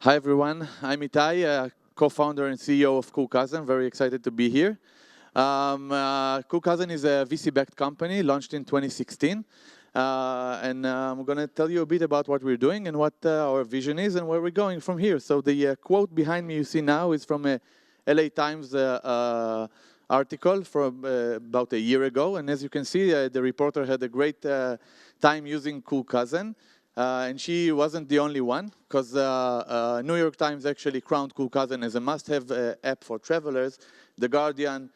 Hi everyone, I'm Itai, co-founder and CEO of Coolcousin. Very excited to be here. Coolcousin is a VC-backed company launched in 2016. I'm going to tell you a bit about what we're doing and what our vision is and where we're going from here. So the quote behind me you see now is from a LA Times article from about a year ago. And as you can see, the reporter had a great time using Coolcousin. And she wasn't the only one, because New York Times actually crowned Coolcousin as a must-have app for travelers. The Guardian,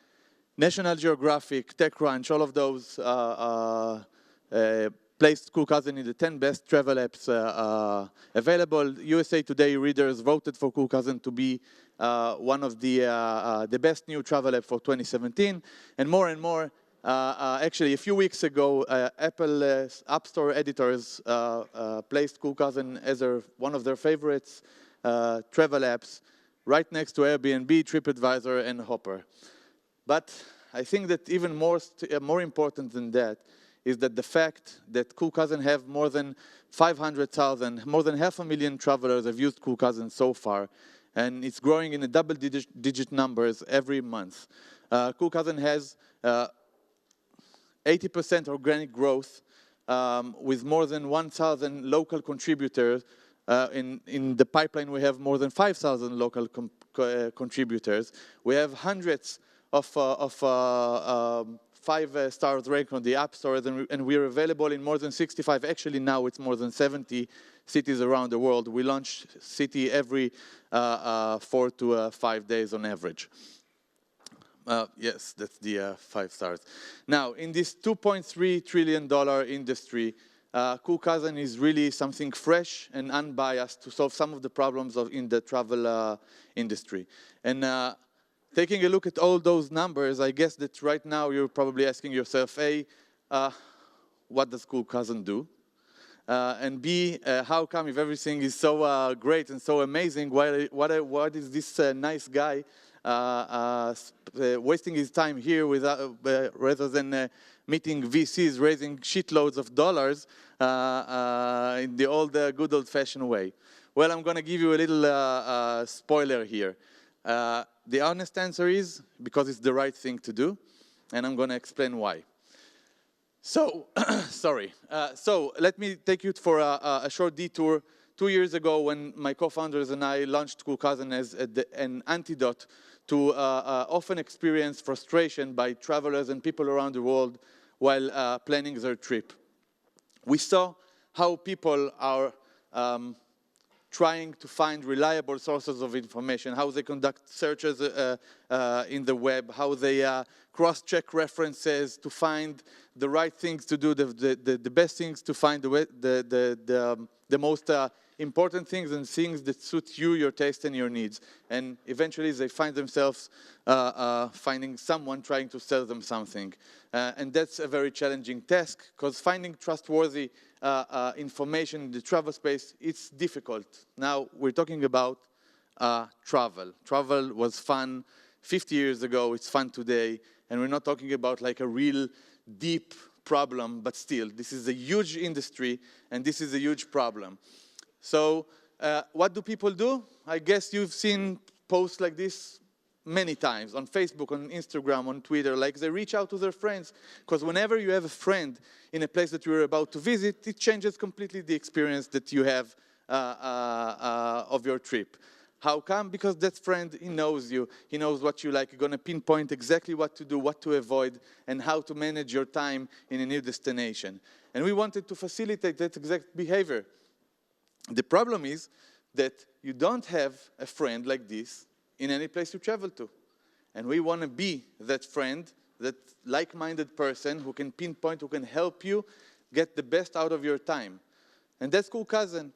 National Geographic, TechCrunch, all of those placed Coolcousin in the 10 best travel apps available. USA Today readers voted for Coolcousin to be one of the best new travel app for 2017. And more, actually, a few weeks ago, Apple App Store editors placed Coolcousin as one of their favorites travel apps, right next to Airbnb, TripAdvisor, and Hopper. But I think that even more important than that is that the fact that Coolcousin have more than 500,000, more than 500,000 travelers have used Coolcousin so far, and it's growing in a double-digit numbers every month. Coolcousin has 80% organic growth with more than 1,000 local contributors. In the pipeline, we have more than 5,000 local contributors. We have hundreds of 5-star ranked on the App Store, and we're available in more than 65. Actually, now it's more than 70 cities around the world. We launch city every 4 to 5 days on average. Yes, that's the 5 stars. Now, in this $2.3 trillion industry, Coolcousin is really something fresh and unbiased to solve some of the problems in the travel industry. And taking a look at all those numbers, I guess that right now you're probably asking yourself, A, what does Coolcousin do? And B, how come if everything is so great and so amazing, what is this nice guy wasting his time here rather than meeting VCs, raising shitloads of dollars in the good old-fashioned way? Well, I'm going to give you a little spoiler here. The honest answer is because it's the right thing to do, and I'm going to explain why. So, sorry. So let me take you for a short detour. 2 years ago, when my co-founders and I launched Coolcousin as an antidote to often experienced frustration by travelers and people around the world while planning their trip. We saw how people are trying to find reliable sources of information, how they conduct searches in the web, how they cross-check references to find the right things to do, the best things to find, the most important things and things that suit you, your taste, and your needs. And eventually they find themselves finding someone trying to sell them something. And that's a very challenging task, because finding trustworthy information in the travel space, it's difficult. Now, we're talking about travel. Travel was fun 50 years ago, it's fun today, and we're not talking about like a real deep problem, but still, this is a huge industry, and this is a huge problem. So what do people do? I guess you've seen posts like this many times on Facebook, on Instagram, on Twitter. Like, they reach out to their friends, because whenever you have a friend in a place that you're about to visit, it changes completely the experience that you have of your trip. How come? Because that friend, he knows you. He knows what you like. You're going to pinpoint exactly what to do, what to avoid, and how to manage your time in a new destination. And we wanted to facilitate that exact behavior. The problem is that you don't have a friend like this in any place you travel to. And we want to be that friend, that like-minded person who can pinpoint, who can help you get the best out of your time. And that's Coolcousin.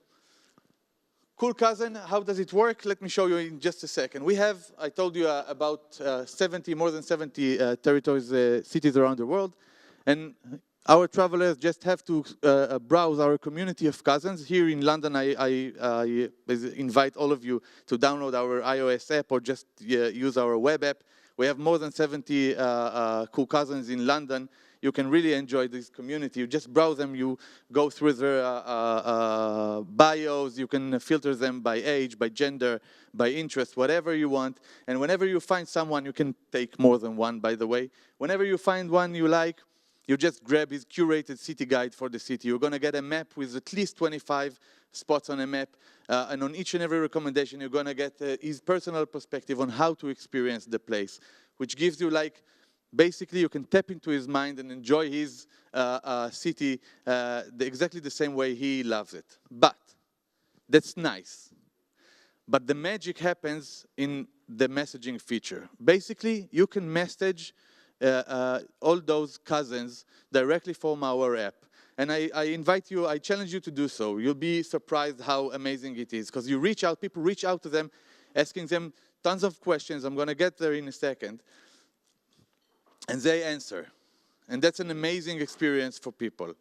Coolcousin, how does it work? Let me show you in just a second. We have, I told you, about more than 70 territories, cities around the world. And our travelers just have to browse our community of cousins. Here in London, I invite all of you to download our iOS app or just use our web app. We have more than 70 Coolcousins in London. you can really enjoy this community. You just browse them, you go through their bios, you can filter them by age, by gender, by interest, whatever you want. And whenever you find someone, you can take more than one, by the way. Whenever you find one you like, you just grab his curated city guide for the city. You're going to get a map with at least 25 spots on a map. And on each and every recommendation, you're going to get his personal perspective on how to experience the place, which gives you, like, basically you can tap into his mind and enjoy his city exactly the same way he loves it. But that's nice. But the magic happens in the messaging feature. Basically, you can message all those cousins directly from our app. And I invite you, I challenge you to do so. You'll be surprised how amazing it is, because you reach out, people reach out to them, asking them tons of questions. I'm going to get there in a second. And they answer. And that's an amazing experience for people.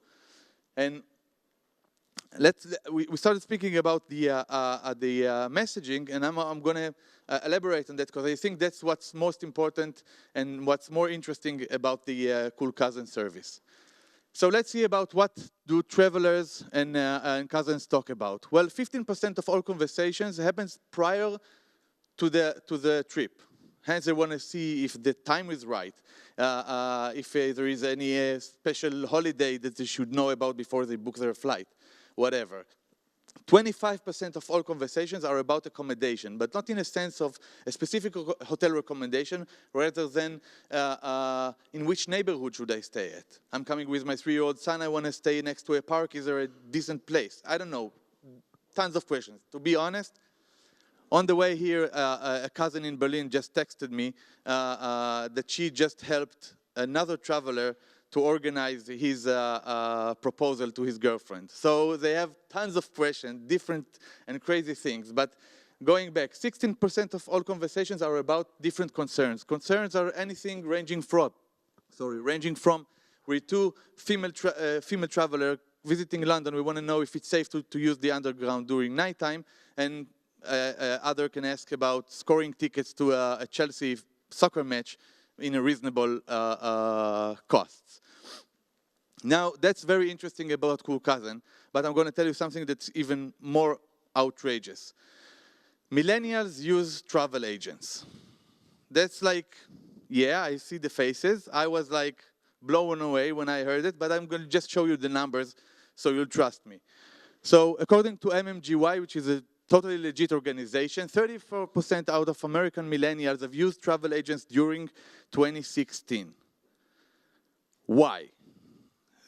And we started speaking about the messaging, and I'm going to elaborate on that, because I think that's what's most important and what's more interesting about the Cool Cousin service. So let's see about what do travelers and cousins talk about. Well, 15% of all conversations happens prior to the trip. Hence, they want to see if the time is right, if there is any special holiday that they should know about before they book their flight, whatever. 25% of all conversations are about accommodation, but not in a sense of a specific hotel recommendation, rather than in which neighborhood should I stay at. I'm coming with my 3-year-old son, I want to stay next to a park, is there a decent place? I don't know, tons of questions. To be honest, on the way here, a cousin in Berlin just texted me that she just helped another traveler to organize his proposal to his girlfriend. So they have tons of questions, different and crazy things. But going back, 16% of all conversations are about different concerns. Concerns are anything ranging from we're two female traveler visiting London. We want to know if it's safe to use the underground during nighttime, and other can ask about scoring tickets to a Chelsea soccer match in a reasonable costs. Now, that's very interesting about Cool Cousin, but I'm going to tell you something that's even more outrageous. Millennials use travel agents. That's like, yeah, I see the faces. I was like blown away when I heard it, but I'm going to just show you the numbers so you'll trust me. So according to MMGY, which is a totally legit organization, 34% out of American millennials have used travel agents during 2016. Why?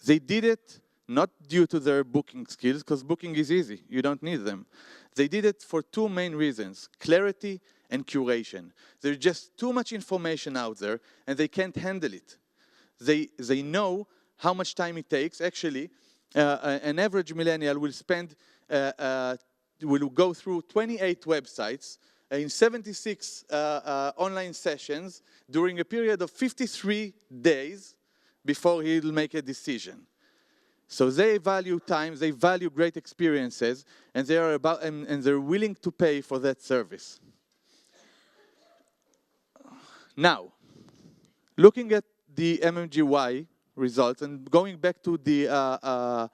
They did it not due to their booking skills, because booking is easy, you don't need them. They did it for two main reasons: clarity and curation. There's just too much information out there, and they can't handle it. They know how much time it takes. Actually, an average millennial will spend will go through 28 websites in 76 online sessions during a period of 53 days before he'll make a decision. So they value time, they value great experiences, and they're willing to pay for that service. Now, looking at the MMGY results and going back to the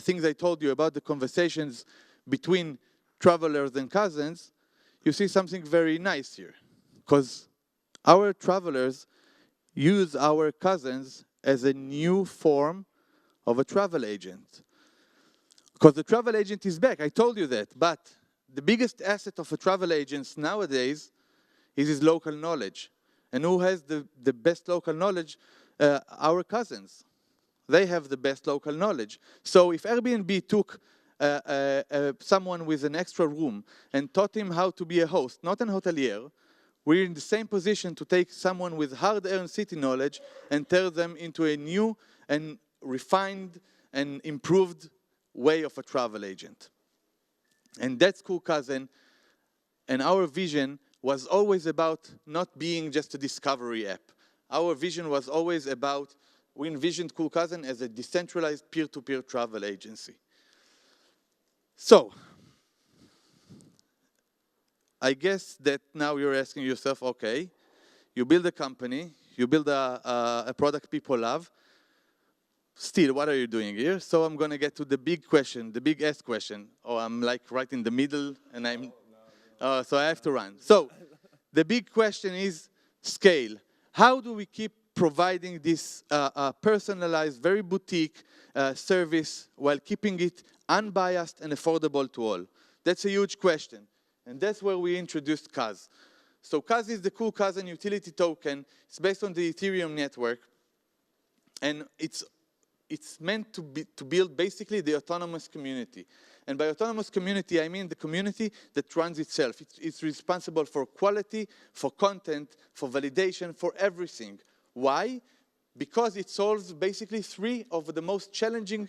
things I told you about the conversations between travelers and cousins, you see something very nice here. Because our travelers use our cousins as a new form of a travel agent. Because the travel agent is back, I told you that. But the biggest asset of a travel agent nowadays is his local knowledge. And who has the best local knowledge? Our cousins. They have the best local knowledge. So if Airbnb took someone with an extra room and taught him how to be a host, not an hotelier, we're in the same position to take someone with hard-earned city knowledge and turn them into a new and refined and improved way of a travel agent. And that's Cool Cousin. And our vision was always about not being just a discovery app. Our vision was always about, we envisioned Cool Cousin as a decentralized peer-to-peer travel agency. So, I guess that now you're asking yourself, okay, you build a company, You build a product people love. Still, what are you doing here? So I'm going to get to the big question, the big S question. Oh, I'm like right in the middle, and so I have to run. So the big question is scale. How do we keep providing this personalized, very boutique service while keeping it unbiased and affordable to all? That's a huge question. And that's where we introduced Kaz. So Kaz is the cool Kazan utility token. It's based on the Ethereum network. And it's meant to build basically the autonomous community. And by autonomous community, I mean the community that runs itself. It's responsible for quality, for content, for validation, for everything. Why? Because it solves basically 3 of the most challenging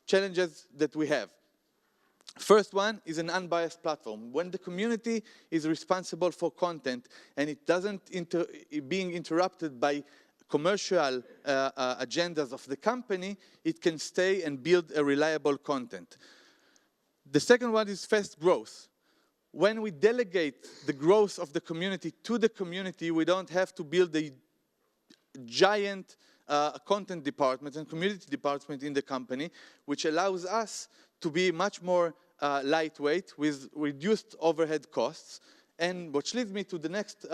challenges that we have. First one is an unbiased platform. When the community is responsible for content and it doesn't being interrupted by commercial agendas of the company, it can stay and build a reliable content. The second one is fast growth. When we delegate the growth of the community to the community, we don't have to build a giant content department and community department in the company, which allows us to be much more lightweight with reduced overhead costs, and which leads me to the next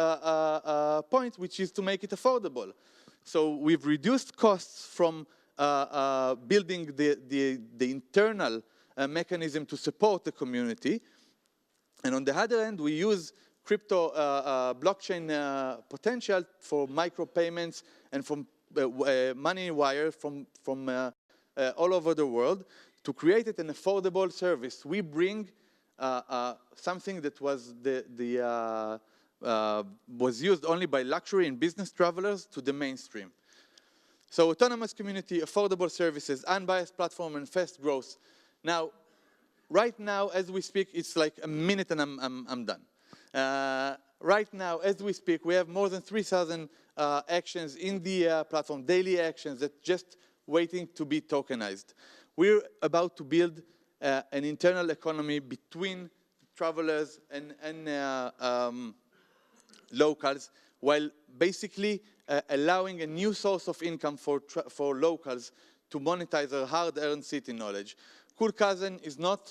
point, which is to make it affordable. So we've reduced costs from building the internal mechanism to support the community. And on the other end, we use crypto blockchain potential for micropayments and from money wire from all over the world to create an affordable service. We bring something that was was used only by luxury and business travelers to the mainstream. So autonomous community, affordable services, unbiased platform, and fast growth. Now, right now, as we speak, it's like a minute and I'm done. Right now, as we speak, we have more than 3,000 actions in the platform, daily actions that just waiting to be tokenized. We're about to build an internal economy between travelers and locals, while basically allowing a new source of income for locals to monetize their hard-earned city knowledge. Cool Kazan is not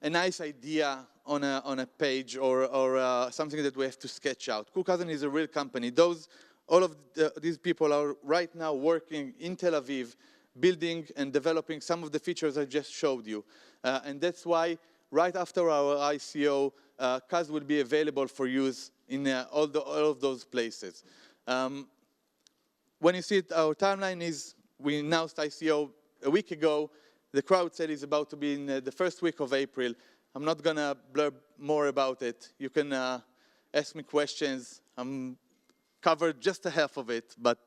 a nice idea on a page or something that we have to sketch out. Cool Kazan is a real company. All of these people are right now working in Tel Aviv, building and developing some of the features I just showed you. And that's why right after our ICO, Kaz will be available for use in all of those places. When you see it, our timeline is, we announced ICO a week ago. The crowd sale is about to be in the first week of April. I'm not going to blurb more about it. You can ask me questions. I'm covered just a half of it, but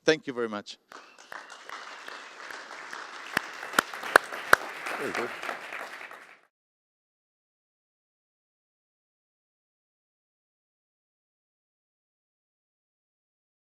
thank you very much. Very good.